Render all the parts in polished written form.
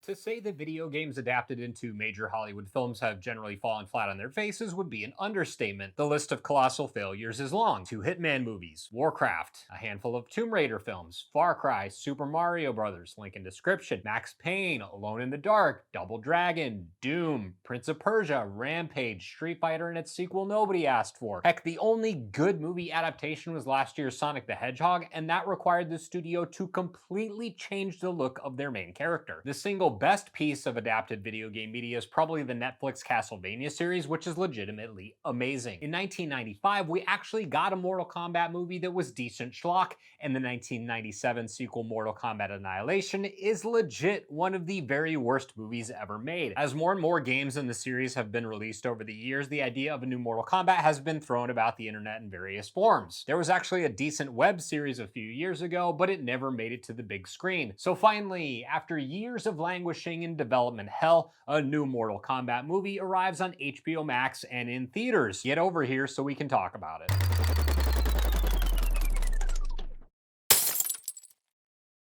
To say that video games adapted into major Hollywood films have generally fallen flat on their faces would be an understatement. The list of colossal failures is long. Two Hitman movies, Warcraft, a handful of Tomb Raider films, Far Cry, Super Mario Bros., Link in Description, Max Payne, Alone in the Dark, Double Dragon, Doom, Prince of Persia, Rampage, Street Fighter and its sequel nobody asked for. Heck, the only good movie adaptation was last year's Sonic the Hedgehog, and that required the studio to completely change the look of their main character. The single best piece of adapted video game media is probably the Netflix Castlevania series, which is legitimately amazing. In 1995, we actually got a Mortal Kombat movie that was decent schlock, and the 1997 sequel Mortal Kombat Annihilation is legit one of the very worst movies ever made. As more and more games in the series have been released over the years, the idea of a new Mortal Kombat has been thrown about the internet in various forms. There was actually a decent web series a few years ago, but it never made it to the big screen. So finally, after years of languishing in development hell, a new Mortal Kombat movie arrives on HBO Max and in theaters. Get over here so we can talk about it.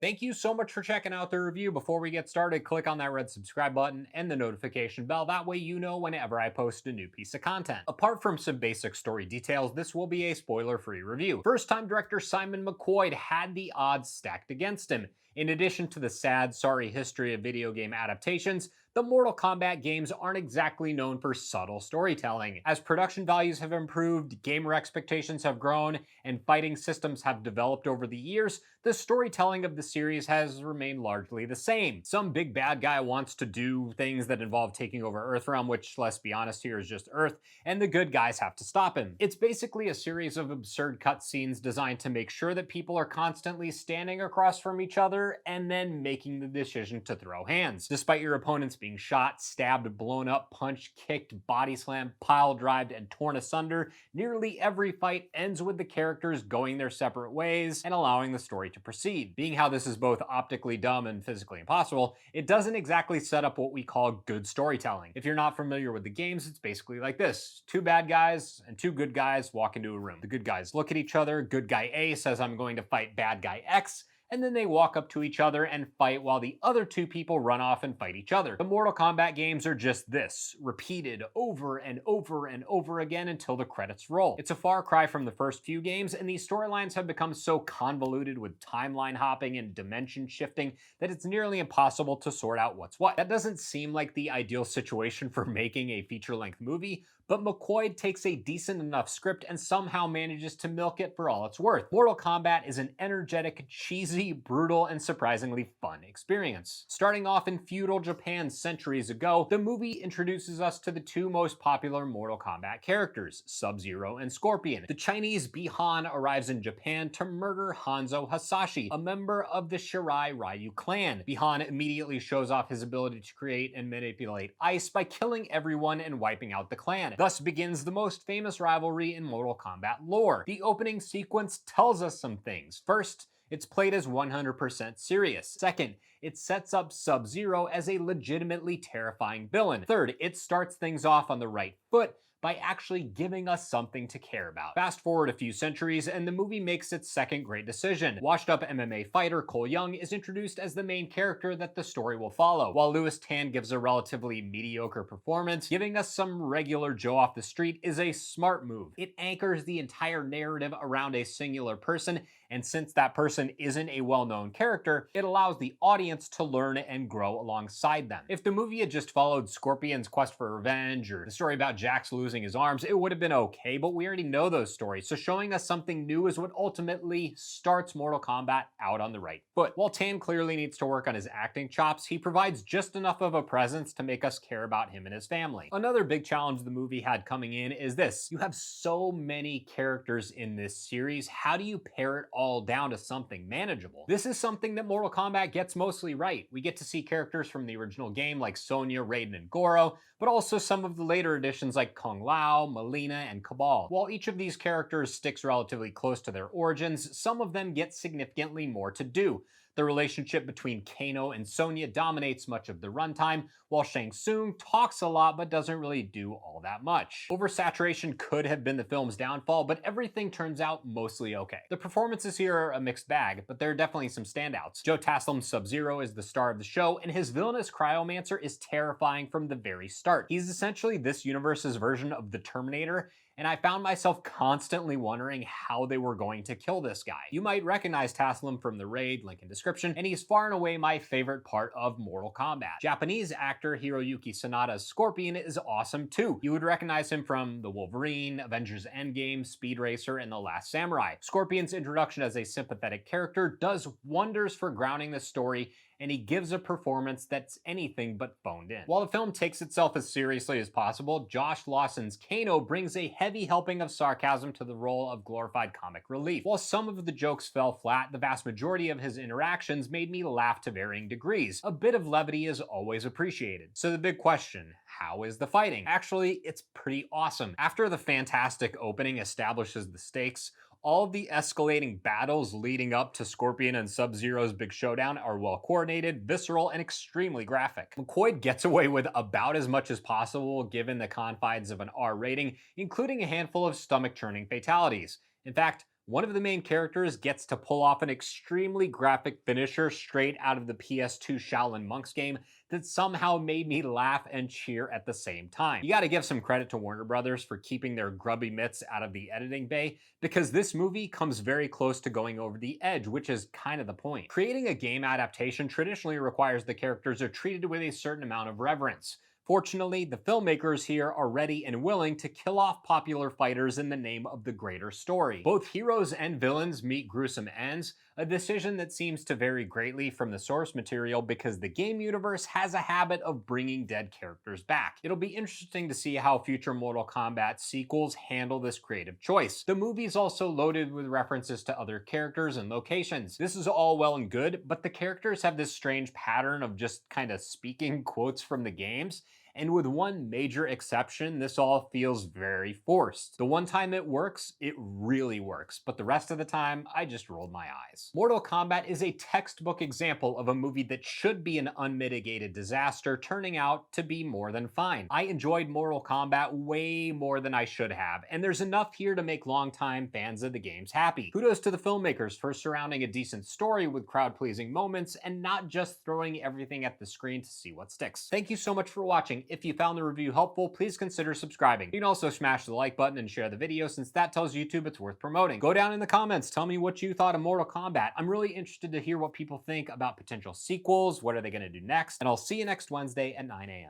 Thank you so much for checking out the review. Before we get started, click on that red subscribe button and the notification bell. That way you know whenever I post a new piece of content. Apart from some basic story details, this will be a spoiler-free review. First-time director Simon McQuoid had the odds stacked against him. In addition to the sad, sorry history of video game adaptations, the Mortal Kombat games aren't exactly known for subtle storytelling. As production values have improved, gamer expectations have grown, and fighting systems have developed over the years, the storytelling of the series has remained largely the same. Some big bad guy wants to do things that involve taking over Earthrealm, which, let's be honest here, is just Earth, and the good guys have to stop him. It's basically a series of absurd cutscenes designed to make sure that people are constantly standing across from each other and then making the decision to throw hands. Despite your opponents being shot, stabbed, blown up, punched, kicked, body slammed, pile drived, and torn asunder, nearly every fight ends with the characters going their separate ways and allowing the story to proceed. Being how this is both optically dumb and physically impossible, it doesn't exactly set up what we call good storytelling. If you're not familiar with the games, it's basically like this. Two bad guys and two good guys walk into a room. The good guys look at each other, good guy A says, "I'm going to fight bad guy X," and then they walk up to each other and fight while the other two people run off and fight each other. The Mortal Kombat games are just this, repeated over and over and over again until the credits roll. It's a far cry from the first few games, and these storylines have become so convoluted with timeline hopping and dimension shifting that it's nearly impossible to sort out what's what. That doesn't seem like the ideal situation for making a feature-length movie, but McQuoid takes a decent enough script and somehow manages to milk it for all it's worth. Mortal Kombat is an energetic, cheesy, brutal, and surprisingly fun experience. Starting off in feudal Japan centuries ago, the movie introduces us to the two most popular Mortal Kombat characters, Sub-Zero and Scorpion. The Chinese Bi-Han arrives in Japan to murder Hanzo Hasashi, a member of the Shirai Ryu clan. Bi-Han immediately shows off his ability to create and manipulate ice by killing everyone and wiping out the clan. Thus begins the most famous rivalry in Mortal Kombat lore. The opening sequence tells us some things. First, it's played as 100% serious. Second, it sets up Sub-Zero as a legitimately terrifying villain. Third, it starts things off on the right foot by actually giving us something to care about. Fast forward a few centuries, and the movie makes its second great decision. Washed-up MMA fighter Cole Young is introduced as the main character that the story will follow, while Louis Tan gives a relatively mediocre performance. Giving us some regular Joe off the street is a smart move. It anchors the entire narrative around a singular person, and since that person isn't a well-known character, it allows the audience to learn and grow alongside them. If the movie had just followed Scorpion's quest for revenge or the story about Jax losing his arms, it would have been okay, but we already know those stories, so showing us something new is what ultimately starts Mortal Kombat out on the right foot. While Tan clearly needs to work on his acting chops, he provides just enough of a presence to make us care about him and his family. Another big challenge the movie had coming in is this. You have so many characters in this series, how do you pare it all down to something manageable? This is something that Mortal Kombat gets mostly right. We get to see characters from the original game like Sonya, Raiden, and Goro, but also some of the later additions like Kung Lao, Melina, and Cabal. While each of these characters sticks relatively close to their origins, some of them get significantly more to do. The relationship between Kano and Sonya dominates much of the runtime, while Shang Tsung talks a lot but doesn't really do all that much. Oversaturation could have been the film's downfall, but everything turns out mostly okay. The performances here are a mixed bag, but there are definitely some standouts. Joe Taslim's Sub-Zero is the star of the show, and his villainous cryomancer is terrifying from the very start. He's essentially this universe's version of the Terminator, and I found myself constantly wondering how they were going to kill this guy. You might recognize Taslim from The Raid, link in description, and he's far and away my favorite part of Mortal Kombat. Japanese actor Hiroyuki Sanada's Scorpion is awesome too. You would recognize him from The Wolverine, Avengers Endgame, Speed Racer, and The Last Samurai. Scorpion's introduction as a sympathetic character does wonders for grounding the story, and he gives a performance that's anything but phoned in. While the film takes itself as seriously as possible, Josh Lawson's Kano brings a heavy helping of sarcasm to the role of glorified comic relief. While some of the jokes fell flat, the vast majority of his interactions made me laugh to varying degrees. A bit of levity is always appreciated. So the big question, how is the fighting? Actually, it's pretty awesome. After the fantastic opening establishes the stakes, all of the escalating battles leading up to Scorpion and Sub-Zero's big showdown are well coordinated, visceral, and extremely graphic. McQuoid gets away with about as much as possible given the confines of an R rating, including a handful of stomach-churning fatalities. In fact, one of the main characters gets to pull off an extremely graphic finisher straight out of the PS2 Shaolin Monks game that somehow made me laugh and cheer at the same time. You gotta give some credit to Warner Brothers for keeping their grubby mitts out of the editing bay, because this movie comes very close to going over the edge, which is kind of the point. Creating a game adaptation traditionally requires the characters are treated with a certain amount of reverence. Fortunately, the filmmakers here are ready and willing to kill off popular fighters in the name of the greater story. Both heroes and villains meet gruesome ends, a decision that seems to vary greatly from the source material because the game universe has a habit of bringing dead characters back. It'll be interesting to see how future Mortal Kombat sequels handle this creative choice. The movie's also loaded with references to other characters and locations. This is all well and good, but the characters have this strange pattern of just kind of speaking quotes from the games, and with one major exception, this all feels very forced. The one time it works, it really works, but the rest of the time, I just rolled my eyes. Mortal Kombat is a textbook example of a movie that should be an unmitigated disaster, turning out to be more than fine. I enjoyed Mortal Kombat way more than I should have, and there's enough here to make longtime fans of the games happy. Kudos to the filmmakers for surrounding a decent story with crowd-pleasing moments and not just throwing everything at the screen to see what sticks. Thank you so much for watching. If you found the review helpful, please consider subscribing. You can also smash the like button and share the video since that tells YouTube it's worth promoting. Go down in the comments, tell me what you thought of Mortal Kombat. I'm really interested to hear what people think about potential sequels, what are they going to do next, and I'll see you next Wednesday at 9 a.m.